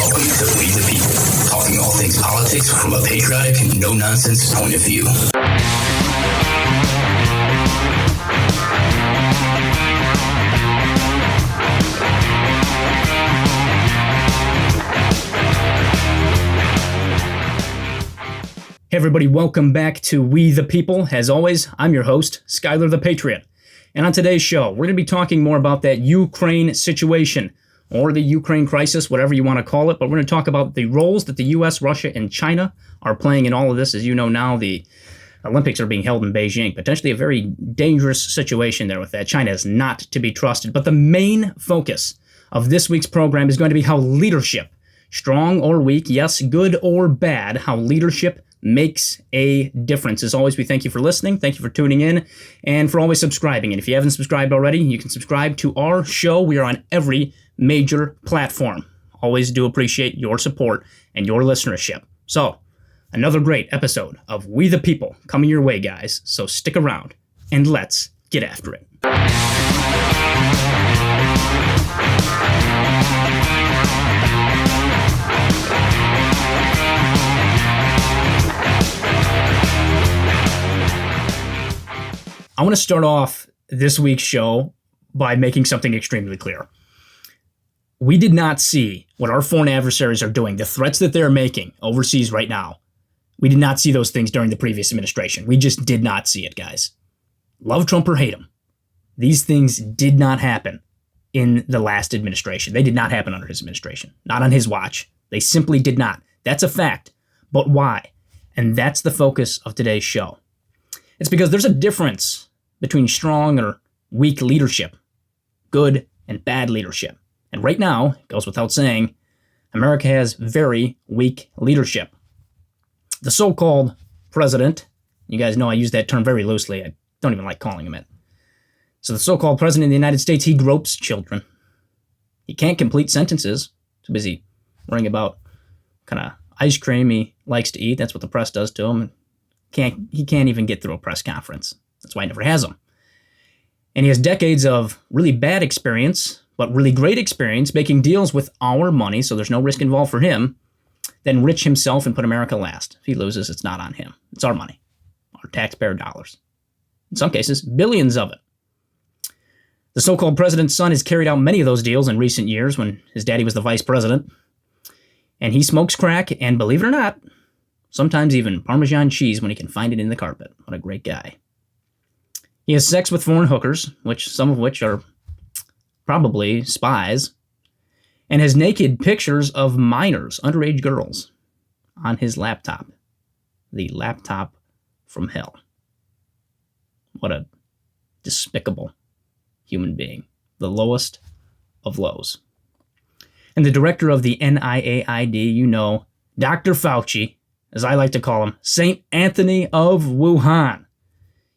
Welcome to We the People, talking all things politics from a patriotic and no-nonsense point of view. Hey everybody, welcome back to We the People. As always, I'm your host, Skyler the Patriot. And on today's show, we're going to be talking more about that Ukraine situation, or the Ukraine crisis, whatever you want to call it. But we're going to talk about the roles that the U.S., Russia, and China are playing in all of this. As you know now, the Olympics are being held in Beijing. Potentially a very dangerous situation there with that. China is not to be trusted. But the main focus of this week's program is going to be how leadership, strong or weak, yes, good or bad, how leadership makes a difference. As always, we thank you for listening. Thank you for tuning in and for always subscribing. And if you haven't subscribed already, you can subscribe to our show. We are on every major platform. Always do appreciate your support and your listenership. So, another great episode of We the People coming your way, guys. So stick around and let's get after it. I want to start off this week's show by making something extremely clear. We did not see what our foreign adversaries are doing, the threats that they're making overseas right now. We did not see those things during the previous administration. We just did not see it, guys. Love Trump or hate him. These things did not happen in the last administration. They did not happen under his administration, not on his watch. They simply did not. That's a fact. But why? And that's the focus of today's show. It's because there's a difference between strong or weak leadership, good and bad leadership. And right now, it goes without saying, America has very weak leadership. The so-called president, you guys know I use that term very loosely. I don't even like calling him it. So the so-called president of the United States, he gropes children. He can't complete sentences. Too busy worrying about kind of ice cream he likes to eat. That's what the press does to him. He can't even get through a press conference. That's why he never has them. And he has decades of really bad experience, but really great experience making deals with our money, so there's no risk involved for him, then enrich himself and put America last. If he loses, it's not on him. It's our money, our taxpayer dollars. In some cases, billions of it. The so-called president's son has carried out many of those deals in recent years when his daddy was the vice president. And he smokes crack, and believe it or not, sometimes even Parmesan cheese when he can find it in the carpet. What a great guy. He has sex with foreign hookers, some of which are probably spies, and has naked pictures of minors, underage girls, on his laptop. The laptop from hell. What a despicable human being. The lowest of lows. And the director of the NIAID, you know, Dr. Fauci, as I like to call him, St. Anthony of Wuhan.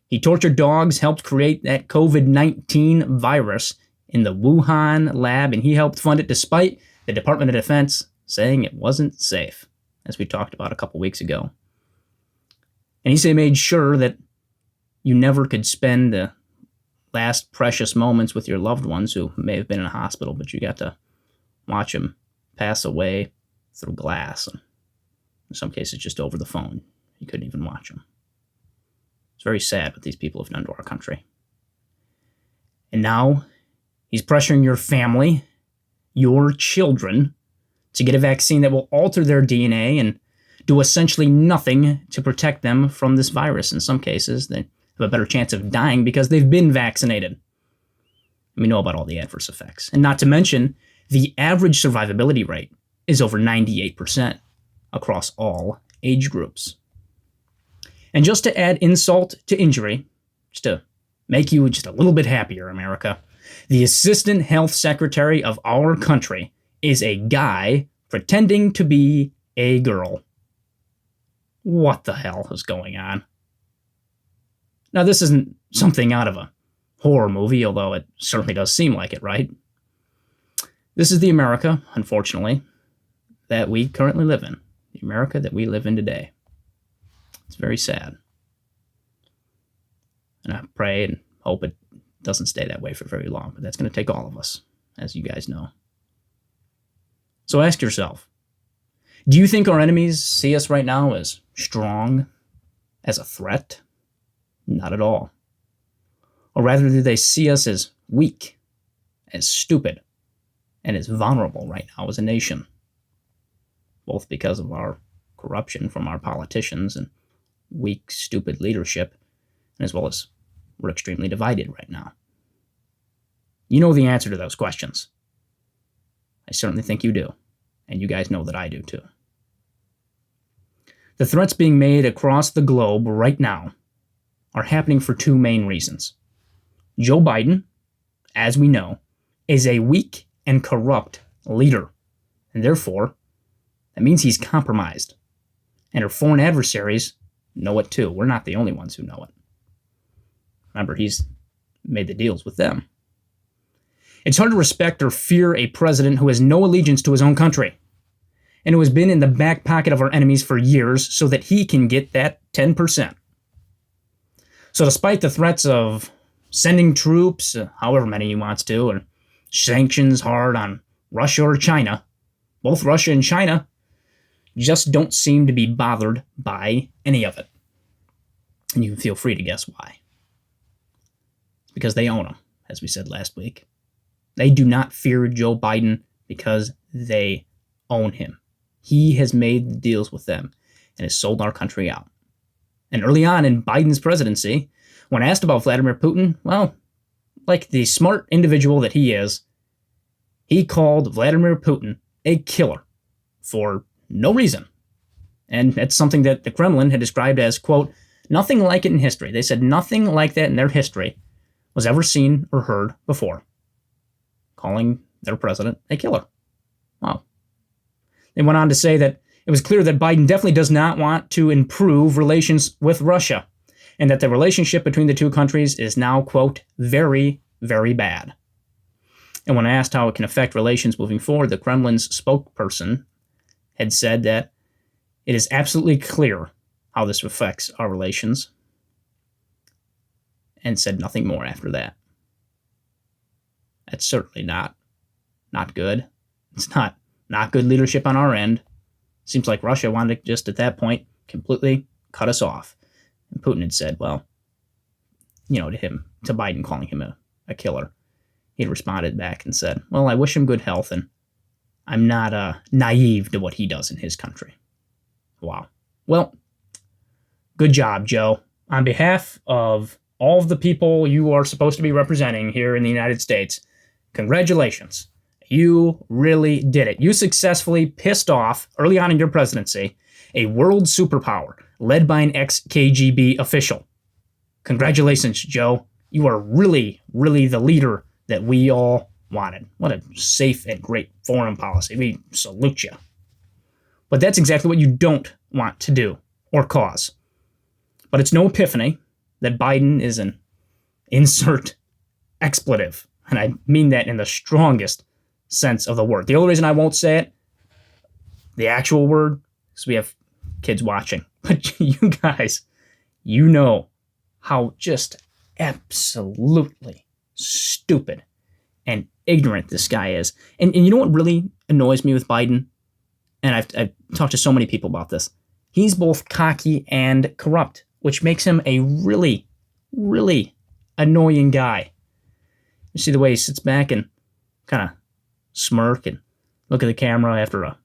He tortured dogs, helped create that COVID-19 virus in the Wuhan lab, and he helped fund it despite the Department of Defense saying it wasn't safe, as we talked about a couple weeks ago. And he made sure that you never could spend the last precious moments with your loved ones who may have been in a hospital, but you got to watch them pass away through glass. And in some cases, just over the phone. You couldn't even watch them. It's very sad what these people have done to our country. And now, he's pressuring your family, your children, to get a vaccine that will alter their DNA and do essentially nothing to protect them from this virus. In some cases, they have a better chance of dying because they've been vaccinated. And we know about all the adverse effects. And not to mention, the average survivability rate is over 98%. Across all age groups. And just to add insult to injury, just to make you just a little bit happier, America, the Assistant Health Secretary of our country is a guy pretending to be a girl. What the hell is going on? Now, this isn't something out of a horror movie, although it certainly does seem like it, right? This is the America, unfortunately, that we currently live in. The America that we live in today. It's very sad. And I pray and hope it doesn't stay that way for very long, but that's going to take all of us, as you guys know. So ask yourself, Do you think our enemies see us right now as strong, as a threat? Not at all. Or rather, do they see us as weak, as stupid, and as vulnerable right now as a nation? Both because of our corruption from our politicians and weak, stupid leadership, and as well as we're extremely divided right now. You know the answer to those questions. I certainly think you do, and you guys know that I do too. The threats being made across the globe right now are happening for two main reasons. Joe Biden, as we know, is a weak and corrupt leader, and therefore, that means he's compromised. And our foreign adversaries know it too. We're not the only ones who know it. Remember, he's made the deals with them. It's hard to respect or fear a president who has no allegiance to his own country and who has been in the back pocket of our enemies for years so that he can get that 10%. So despite the threats of sending troops, however many he wants to, or sanctions hard on Russia or China, both Russia and China just don't seem to be bothered by any of it. And you can feel free to guess why. It's because they own him, as we said last week. They do not fear Joe Biden because they own him. He has made the deals with them and has sold our country out. And early on in Biden's presidency, when asked about Vladimir Putin, well, like the smart individual that he is, he called Vladimir Putin a killer for no reason. And that's something that the Kremlin had described as, quote, nothing like it in history. They said nothing like that in their history was ever seen or heard before, calling their president a killer. Wow. They went on to say that it was clear that Biden definitely does not want to improve relations with Russia, and that the relationship between the two countries is now, quote, very, very bad. And when asked how it can affect relations moving forward, the Kremlin's spokesperson had said that it is absolutely clear how this affects our relations, and said nothing more after that. That's certainly not good. It's not good leadership on our end. Seems like Russia wanted to just at that point completely cut us off. And Putin had said, well, to Biden calling him a killer, he had responded back and said, well, I wish him good health, and I'm not naive to what he does in his country. Wow. Well, good job, Joe. On behalf of all of the people you are supposed to be representing here in the United States, congratulations. You really did it. You successfully pissed off, early on in your presidency, a world superpower led by an ex-KGB official. Congratulations, Joe. You are really, really the leader that we all wanted. What a safe and great foreign policy. We salute you. But that's exactly what you don't want to do or cause. But it's no epiphany that Biden is an insert expletive. And I mean that in the strongest sense of the word. The only reason I won't say it, the actual word, is we have kids watching. But you guys, you know how just absolutely stupid and ignorant this guy is. And you know what really annoys me with Biden? And I've talked to so many people about this. He's both cocky and corrupt, which makes him a really, really annoying guy. You see the way he sits back and kind of smirk and look at the camera after a,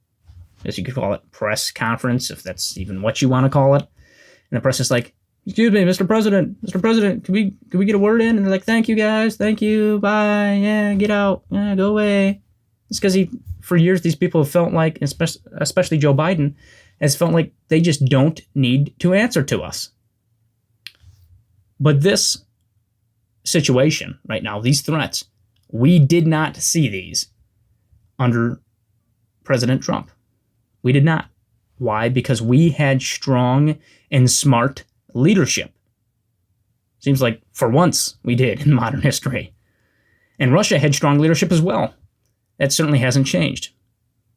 as you could call it, press conference, if that's even what you want to call it. And the press is like, excuse me, Mr. President, can we get a word in? And they're like, thank you guys, thank you, bye, yeah, get out, yeah, go away. It's because for years, these people have felt like, especially Joe Biden, has felt like they just don't need to answer to us. But this situation right now, these threats, we did not see these under President Trump. We did not. Why? Because we had strong and smart leadership. Seems like for once we did in modern history. And Russia had strong leadership as well. That certainly hasn't changed.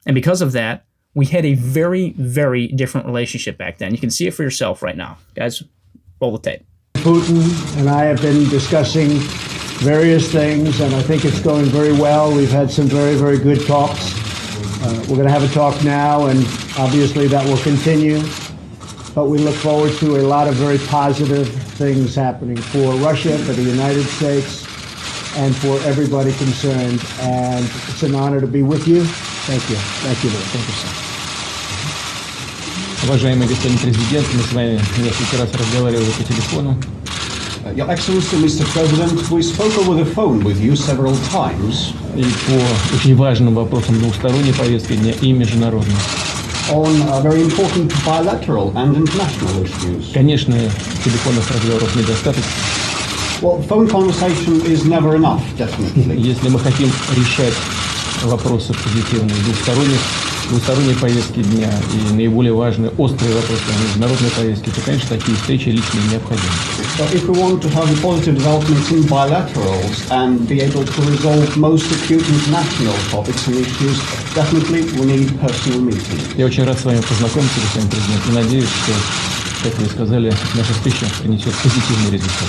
And because of that, we had a very, very different relationship back then. You can see it for yourself right now. Guys, roll the tape. Putin and I have been discussing various things, and I think it's going very well. We've had some very, very good talks. We're going to have a talk now, and obviously that will continue. But we look forward to a lot of very positive things happening for Russia, for the United States, and for everybody concerned. And it's an honor to be with you. Thank you. Thank you. Thank you, sir. Уважаемый господин президент, мы с вами несколько раз разговаривали по телефону. Your Excellency, Mr. President, we spoke over the phone with you several times. И по очень важным вопросам двусторонней повестки дня и международной. On very important bilateral and international issues. Конечно, телефонных разговоров недостаточно. Well, phone conversation is never enough, definitely. Если мы хотим решать вопросы позитивные двусторонней повестки дня и наиболее важные острые вопросы международной повестки, то, конечно, такие встречи лично необходимы. But if we want to have positive developments in bilaterals and be able to resolve most acute international topics and issues, definitely we need personal meetings. Я очень рад с вами познакомиться, господин президент, и надеюсь, что, как вы сказали, наша встреча принесет позитивный результат.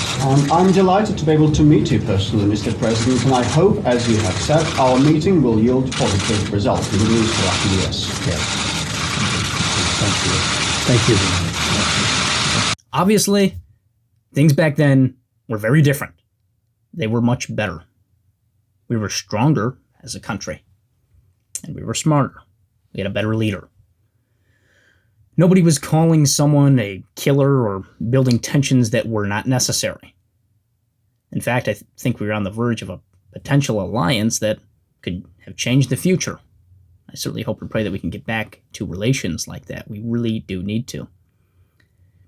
I'm delighted to be able to meet you personally, Mr. President, and I hope, as you have said, our meeting will yield positive results. Good news for us in the US. Yes. Thank you. Thank you. Obviously, things back then were very different. They were much better. We were stronger as a country, and we were smarter. We had a better leader. Nobody was calling someone a killer or building tensions that were not necessary. In fact, I think we were on the verge of a potential alliance that could have changed the future. I certainly hope and pray that we can get back to relations like that. We really do need to.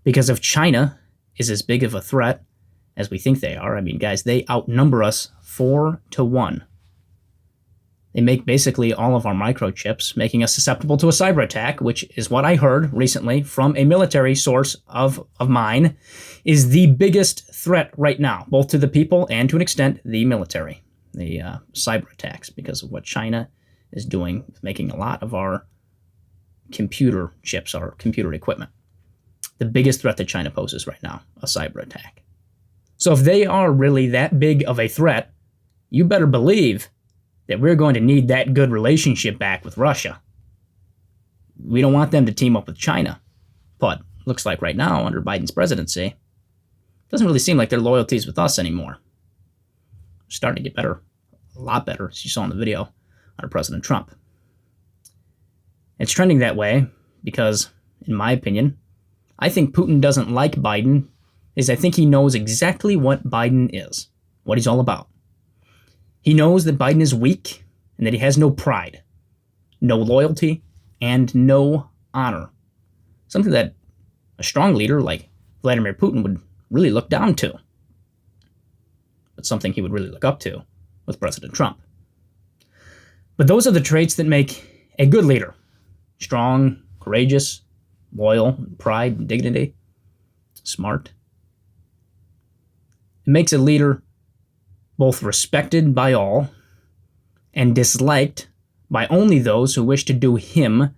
Because if China is as big of a threat as we think they are, I mean, guys, they outnumber us 4-1. They make basically all of our microchips, making us susceptible to a cyber attack, which is what I heard recently from a military source of mine, is the biggest threat right now, both to the people and to an extent the military, the cyber attacks, because of what China is doing, making a lot of our computer chips, our computer equipment. The biggest threat that China poses right now, a cyber attack. So if they are really that big of a threat, you better believe that we're going to need that good relationship back with Russia. We don't want them to team up with China. But looks like right now, under Biden's presidency, it doesn't really seem like their loyalty is with us anymore. They're starting to get better, a lot better, as you saw in the video, under President Trump. It's trending that way because, in my opinion, I think Putin doesn't like Biden, is I think he knows exactly what Biden is, what he's all about. He knows that Biden is weak and that he has no pride, no loyalty, and no honor. Something that a strong leader like Vladimir Putin would really look down to, but something he would really look up to with President Trump. But those are the traits that make a good leader. Strong, courageous, loyal, pride and dignity, smart. It makes a leader both respected by all and disliked by only those who wish to do him,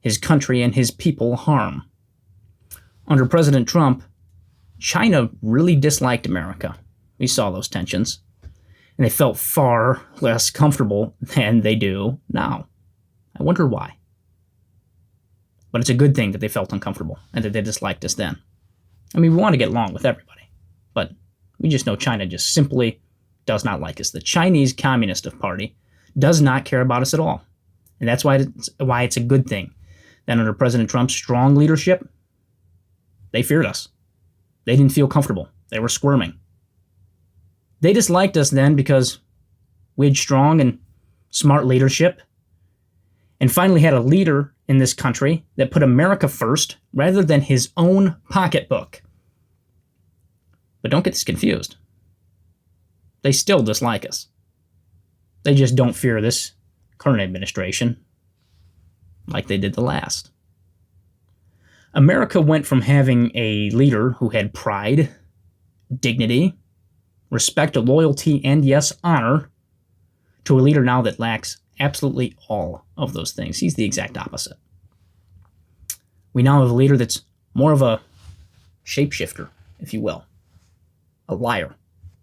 his country, and his people harm. Under President Trump, China really disliked America. We saw those tensions, and they felt far less comfortable than they do now. I wonder why. But it's a good thing that they felt uncomfortable and that they disliked us then. I mean, we want to get along with everybody, but we just know China just simply does not like us. The Chinese Communist Party does not care about us at all. And that's why it's a good thing that under President Trump's strong leadership, they feared us. They didn't feel comfortable. They were squirming. They disliked us then because we had strong and smart leadership and finally had a leader in this country that put America first rather than his own pocketbook. But don't get this confused. They still dislike us. They just don't fear this current administration like they did the last. America went from having a leader who had pride, dignity, respect, loyalty, and yes, honor, to a leader now that lacks absolutely all of those things. He's the exact opposite. We now have a leader that's more of a shapeshifter, if you will. A liar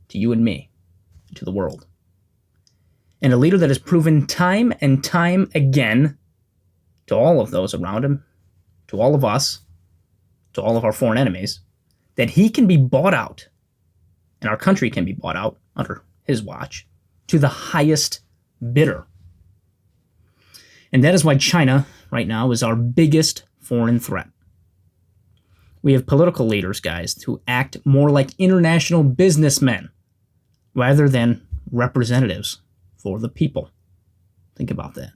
to you and me, to the world. And a leader that has proven time and time again to all of those around him, to all of us, to all of our foreign enemies, that he can be bought out, and our country can be bought out under his watch, to the highest bidder. And that is why China, right now, is our biggest foreign threat. We have political leaders, guys, who act more like international businessmen rather than representatives for the people. Think about that.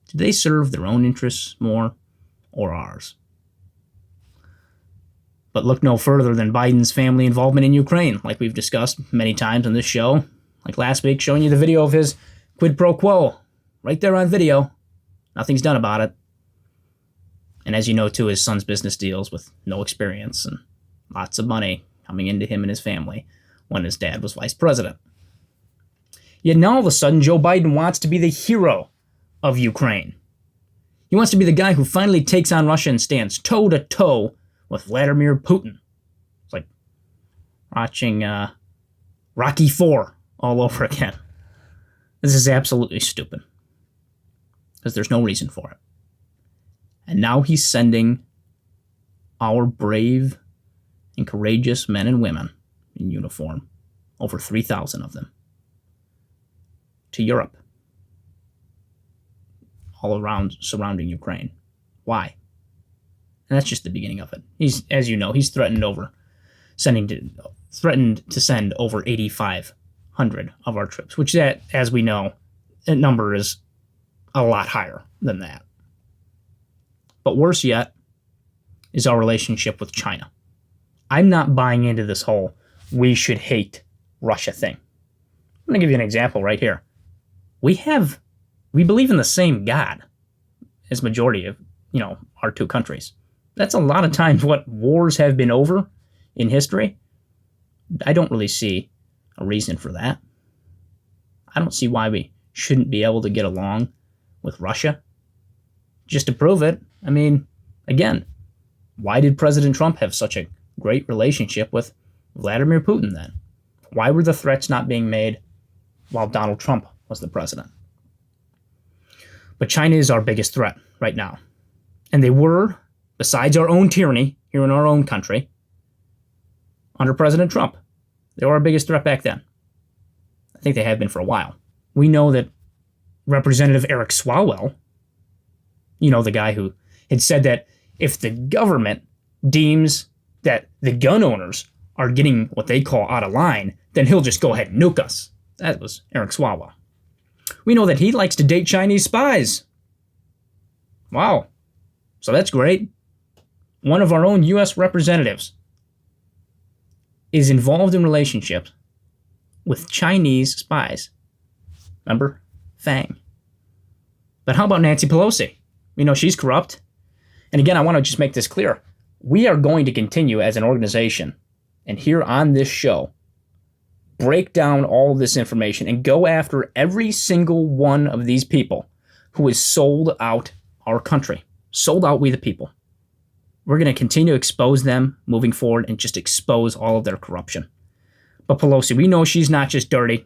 Do they serve their own interests more or ours? But look no further than Biden's family involvement in Ukraine, like we've discussed many times on this show. Like last week, showing you the video of his quid pro quo. Right there on video. Nothing's done about it. And as you know, too, his son's business deals with no experience and lots of money coming into him and his family when his dad was vice president. Yet now all of a sudden, Joe Biden wants to be the hero of Ukraine. He wants to be the guy who finally takes on Russia and stands toe-to-toe with Vladimir Putin. It's like watching Rocky IV all over again. This is absolutely stupid. Because there's no reason for it. And now he's sending our brave and courageous men and women in uniform, over 3,000 of them, to Europe, all around surrounding Ukraine. Why? And that's just the beginning of it. He's, as you know, he's threatened to send over 8,500 of our troops, which that, as we know, that number is a lot higher than that. But worse yet is our relationship with China. I'm not buying into this whole we should hate Russia thing. I'm going to give you an example right here. We believe in the same God as majority of, our two countries. That's a lot of times what wars have been over in history. I don't really see a reason for that. I don't see why we shouldn't be able to get along with Russia. Just to prove it, again, why did President Trump have such a great relationship with Vladimir Putin then? Why were the threats not being made while Donald Trump was the president? But China is our biggest threat right now. And they were, besides our own tyranny here in our own country, under President Trump. They were our biggest threat back then. I think they have been for a while. We know that Representative Eric Swalwell, the guy who had said that if the government deems that the gun owners are getting what they call out of line, then he'll just go ahead and nuke us. That was Eric Swalwell. We know that he likes to date Chinese spies. Wow. So that's great. One of our own U.S. representatives is involved in relationships with Chinese spies. Remember? Fang. But how about Nancy Pelosi? She's corrupt. And again, I want to just make this clear. We are going to continue as an organization, and here on this show, break down all of this information and go after every single one of these people who has sold out our country. Sold out we the people. We're going to continue to expose them moving forward and just expose all of their corruption. But Pelosi, we know she's not just dirty.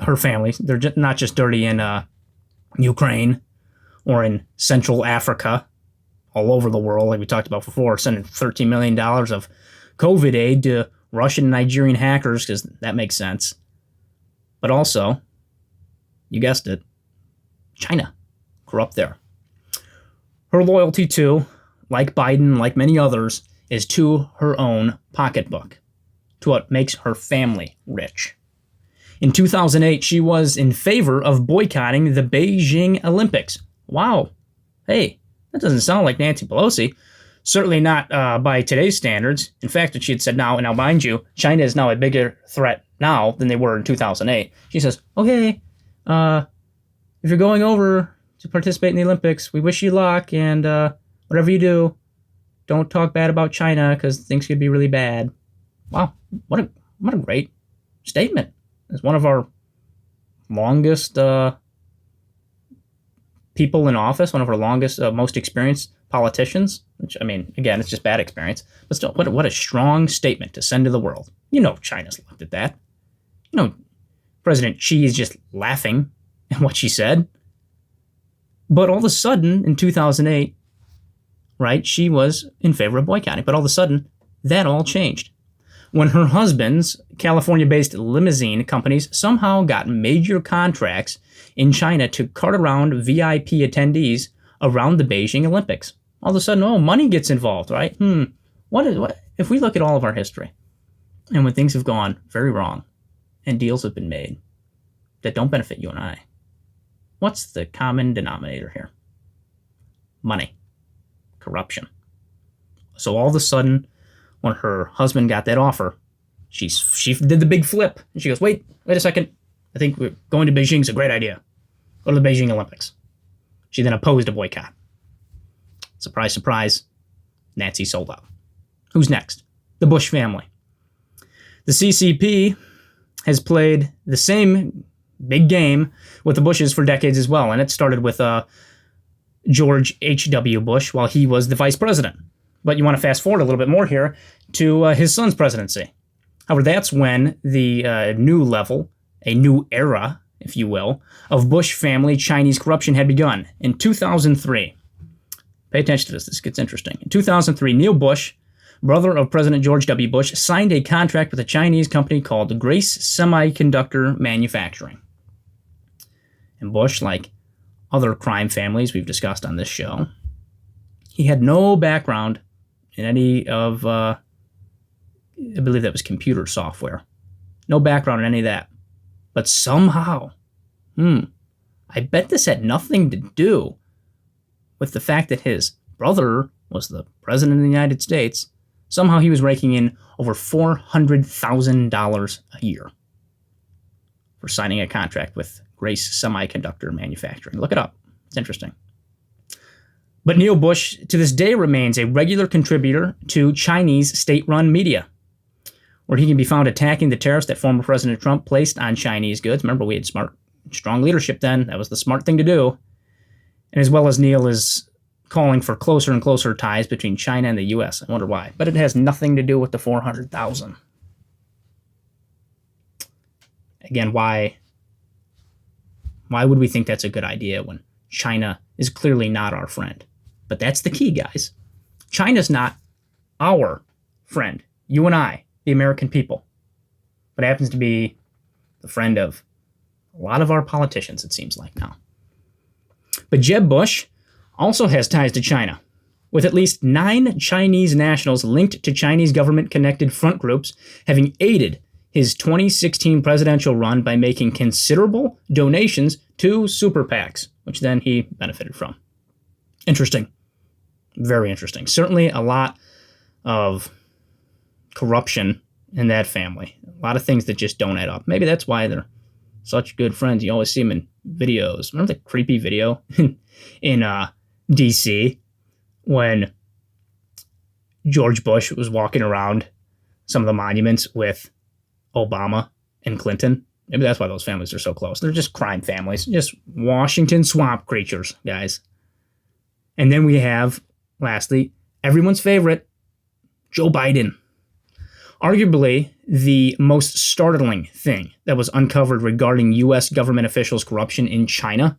Her family, they're not just dirty in Ukraine or in Central Africa, all over the world, like we talked about before, sending $13 million of COVID aid to Russian and Nigerian hackers, because that makes sense. But also, you guessed it, China, corrupt there. Her loyalty too, like Biden, like many others, is to her own pocketbook, to what makes her family rich. In 2008, she was in favor of boycotting the Beijing Olympics. Wow. Hey, that doesn't sound like Nancy Pelosi. Certainly not by today's standards. In fact, what she had said now mind you, China is now a bigger threat now than they were in 2008. She says, okay, if you're going over to participate in the Olympics, we wish you luck, and whatever you do, don't talk bad about China because things could be really bad. Wow, what a great statement. It's one of our longest people in office, one of our longest, most experienced politicians, which, again, it's just bad experience. But still, what a strong statement to send to the world. China's looked at that. President Xi is just laughing at what she said. But all of a sudden, in 2008, right, she was in favor of boycotting. But all of a sudden, that all changed when her husband's California-based limousine companies somehow got major contracts in China to cart around VIP attendees around the Beijing Olympics. All of a sudden, money gets involved, right? What if we look at all of our history and when things have gone very wrong and deals have been made that don't benefit you and I, what's the common denominator here? Money. Corruption. So all of a sudden, when her husband got that offer, she did the big flip. And she goes, wait a second. I think going to Beijing is a great idea. Go to the Beijing Olympics. She then opposed a boycott. Surprise, surprise. Nancy sold out. Who's next? The Bush family. The CCP has played the same big game with the Bushes for decades as well. And it started with George H.W. Bush while he was the vice president. But you want to fast forward a little bit more here to his son's presidency. However, that's when the new level, a new era, if you will, of Bush family Chinese corruption had begun. In 2003, pay attention to this, this gets interesting. In 2003, Neil Bush, brother of President George W. Bush, signed a contract with a Chinese company called Grace Semiconductor Manufacturing. And Bush, like other crime families we've discussed on this show, he had no background in any of, I believe that was computer software. No background in any of that. But somehow, I bet this had nothing to do with the fact that his brother was the president of the United States. Somehow he was raking in over $400,000 a year for signing a contract with Grace Semiconductor Manufacturing. Look it up. It's interesting. But Neil Bush, to this day, remains a regular contributor to Chinese state-run media, where he can be found attacking the tariffs that former President Trump placed on Chinese goods. Remember, we had strong leadership then. That was the smart thing to do. And as well as Neil is calling for closer and closer ties between China and the U.S. I wonder why. But it has nothing to do with the 400,000. Again, why would we think that's a good idea when China is clearly not our friend? But that's the key, guys. China's not our friend. You and I, the American people. But it happens to be the friend of a lot of our politicians, it seems like now. But Jeb Bush also has ties to China, with at least 9 Chinese nationals linked to Chinese government-connected front groups having aided his 2016 presidential run by making considerable donations to super PACs, which then he benefited from. Interesting. Very interesting. Certainly a lot of corruption in that family. A lot of things that just don't add up. Maybe that's why they're such good friends. You always see them in videos. Remember the creepy video in D.C. when George Bush was walking around some of the monuments with Obama and Clinton? Maybe that's why those families are so close. They're just crime families. Just Washington swamp creatures, guys. And then we have, lastly, everyone's favorite, Joe Biden. Arguably, the most startling thing that was uncovered regarding U.S. government officials' corruption in China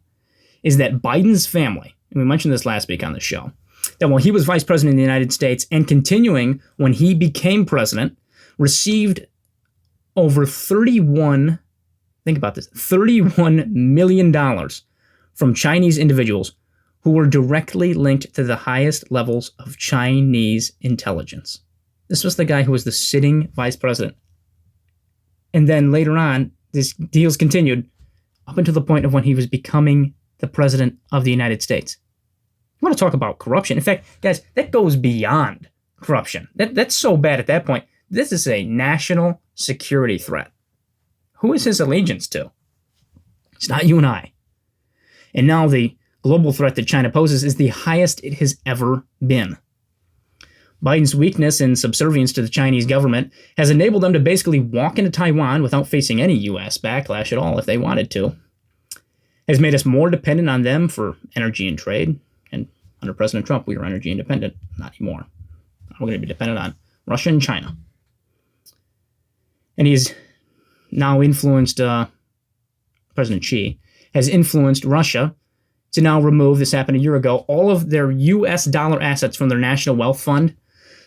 is that Biden's family, and we mentioned this last week on the show, that while he was vice president of the United States and continuing when he became president, received over $31 million from Chinese individuals who were directly linked to the highest levels of Chinese intelligence. This was the guy who was the sitting vice president. And then later on, these deals continued up until the point of when he was becoming the president of the United States. You want to talk about corruption? In fact, guys, that goes beyond corruption. That's so bad at that point. This is a national security threat. Who is his allegiance to? It's not you and I. And now the global threat that China poses is the highest it has ever been. Biden's weakness and subservience to the Chinese government has enabled them to basically walk into Taiwan without facing any U.S. backlash at all if they wanted to. Has made us more dependent on them for energy and trade. And under President Trump, we were energy independent. Not anymore. We're going to be dependent on Russia and China. And he's now influenced, President Xi has influenced Russia to now remove, this happened a year ago, all of their US dollar assets from their national wealth fund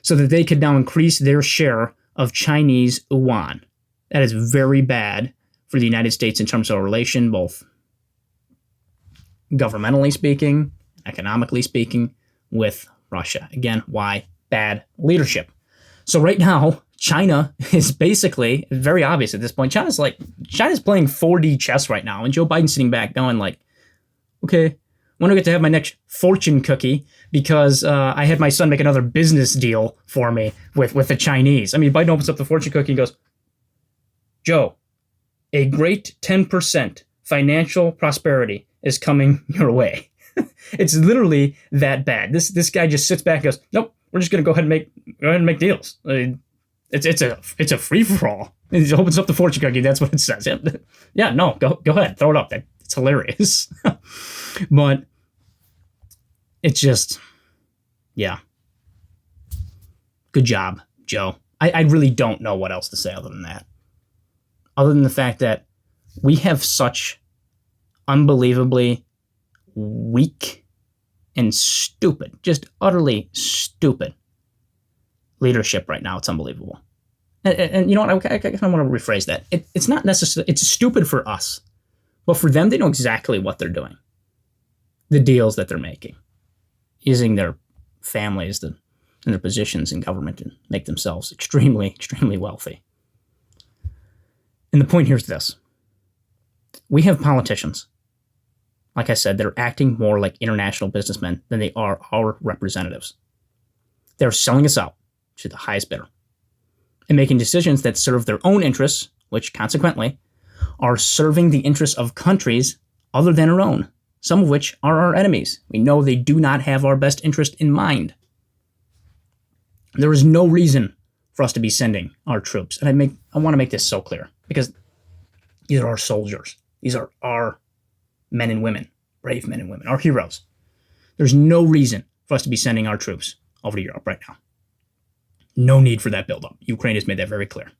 so that they could now increase their share of Chinese yuan. That is very bad for the United States in terms of our relation, both governmentally speaking, economically speaking, with Russia. Again, why? Bad leadership. So right now, China is basically, very obvious at this point, China's playing 4D chess right now, and Joe Biden's sitting back going like, okay, when do I get to have my next fortune cookie? Because I had my son make another business deal for me with the Chinese. I mean, Biden opens up the fortune cookie and goes, Joe, a great 10% financial prosperity is coming your way. It's literally that bad. This guy just sits back and goes, nope, we're just gonna go ahead and make deals. It's a free for all. He opens up the fortune cookie. That's what it says. Yeah, no, go ahead, throw it up. It's hilarious. But it's just, yeah. Good job, Joe. I really don't know what else to say other than that. Other than the fact that we have such unbelievably weak and stupid, just utterly stupid leadership right now. It's unbelievable. And you know what? I kind of want to rephrase that. It's not necessarily, it's stupid for us, but for them, they know exactly what they're doing. The deals that they're making, using their families and their positions in government to make themselves extremely, extremely wealthy. And the point here is this. We have politicians, like I said, that are acting more like international businessmen than they are our representatives. They're selling us out to the highest bidder and making decisions that serve their own interests, which consequently are serving the interests of countries other than our own, some of which are our enemies. We know they do not have our best interest in mind. There is no reason for us to be sending our troops. And I want to make this so clear, because these are our soldiers. These are our men and women, brave men and women, our heroes. There's no reason for us to be sending our troops over to Europe right now. No need for that buildup. Ukraine has made that very clear.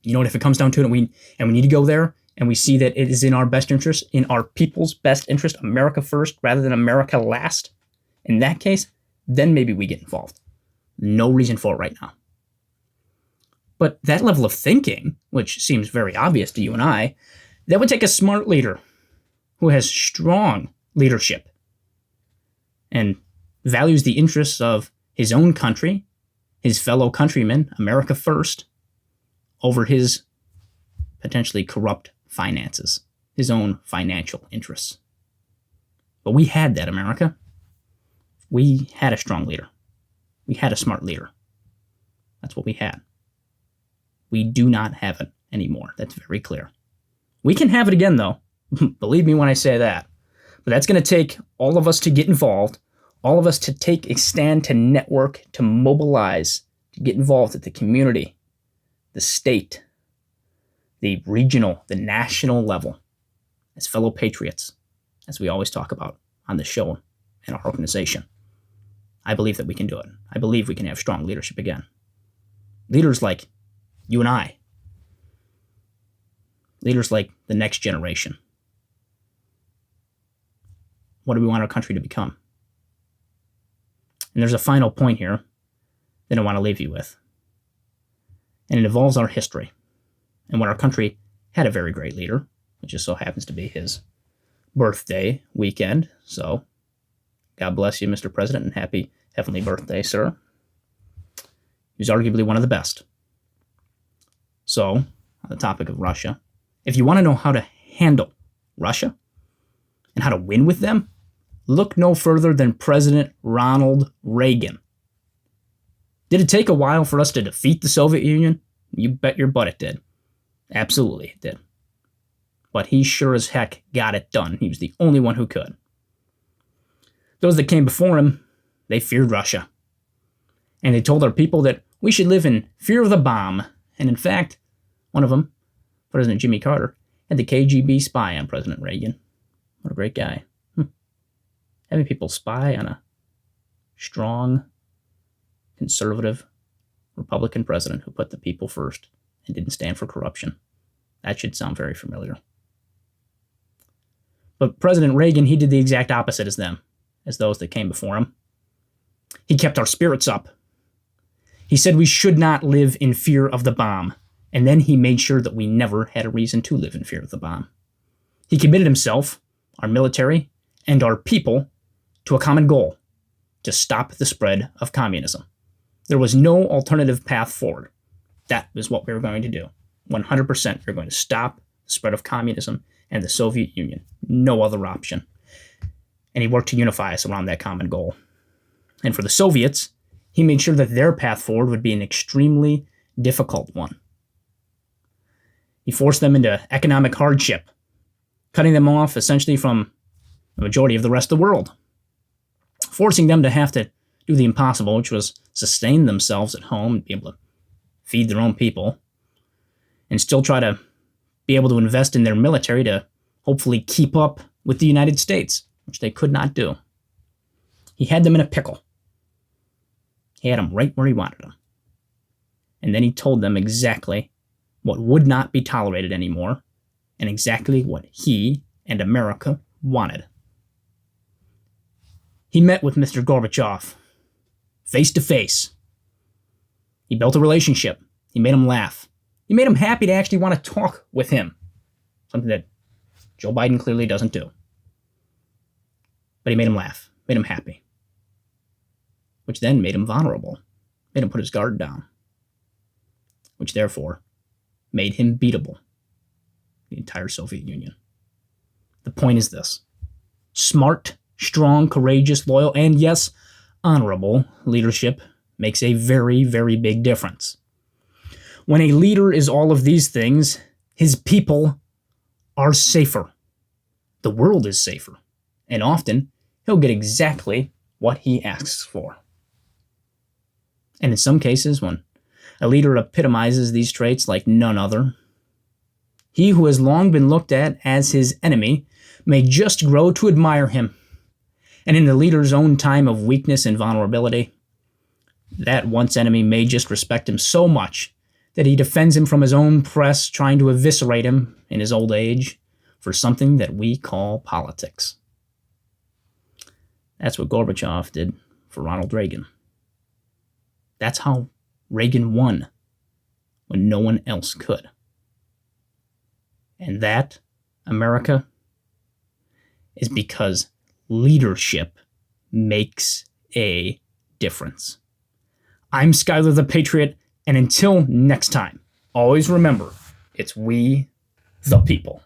You know what? If it comes down to it, and we need to go there, and we see that it is in our best interest, in our people's best interest, America first rather than America last, in that case, then maybe we get involved. No reason for it right now. But that level of thinking, which seems very obvious to you and I, that would take a smart leader who has strong leadership and values the interests of his own country, his fellow countrymen, America first, over his potentially corrupt finances, his own financial interests. But we had that, America. We had a strong leader. We had a smart leader. That's what we had. We do not have it anymore. That's very clear. We can have it again, though. Believe me when I say that. But that's going to take all of us to get involved, all of us to take a stand, to network, to mobilize, to get involved at the community, the state, the regional, the national level, as fellow patriots, as we always talk about on the show and our organization. I believe that we can do it. I believe we can have strong leadership again. Leaders like you and I. Leaders like the next generation. What do we want our country to become? And there's a final point here that I want to leave you with. And it involves our history. And when our country had a very great leader, which just so happens to be his birthday weekend. So, God bless you, Mr. President, and happy heavenly birthday, sir. He was arguably one of the best. So, on the topic of Russia, if you want to know how to handle Russia and how to win with them, look no further than President Ronald Reagan. Did it take a while for us to defeat the Soviet Union? You bet your butt it did. Absolutely it did. But he sure as heck got it done. He was the only one who could. Those that came before him, they feared Russia. And they told our people that we should live in fear of the bomb. And in fact, one of them, President Jimmy Carter, had the KGB spy on President Reagan. What a great guy. Having people spy on a strong, conservative, Republican president who put the people first and didn't stand for corruption. That should sound very familiar. But President Reagan, he did the exact opposite as those that came before him. He kept our spirits up. He said we should not live in fear of the bomb, and then he made sure that we never had a reason to live in fear of the bomb. He committed himself, our military, and our people to a common goal: to stop the spread of communism. There was no alternative path forward. That is what we were going to do. 100% we were going to stop the spread of communism and the Soviet Union. No other option. And he worked to unify us around that common goal. And for the Soviets, he made sure that their path forward would be an extremely difficult one. He forced them into economic hardship, cutting them off essentially from the majority of the rest of the world, forcing them to have to do the impossible, which was sustain themselves at home and be able to feed their own people, and still try to be able to invest in their military to hopefully keep up with the United States, which they could not do. He had them in a pickle. He had them right where he wanted them. And then he told them exactly what would not be tolerated anymore, and exactly what he and America wanted. He met with Mr. Gorbachev, face to face. He built a relationship. He made him laugh. He made him happy to actually want to talk with him, something that Joe Biden clearly doesn't do. But he made him laugh, made him happy, which then made him vulnerable, made him put his guard down, which therefore made him beatable, the entire Soviet Union. The point is this: smart, strong, courageous, loyal, and yes, honorable leadership makes a very, very big difference. When a leader is all of these things, his people are safer. The world is safer. And often, he'll get exactly what he asks for. And in some cases, when a leader epitomizes these traits like none other, he who has long been looked at as his enemy may just grow to admire him. And in the leader's own time of weakness and vulnerability, that once enemy may just respect him so much that he defends him from his own press trying to eviscerate him in his old age for something that we call politics. That's what Gorbachev did for Ronald Reagan. That's how Reagan won when no one else could. And that, America, is because leadership makes a difference. I'm Skylar the Patriot, and until next time, always remember, it's we, the people.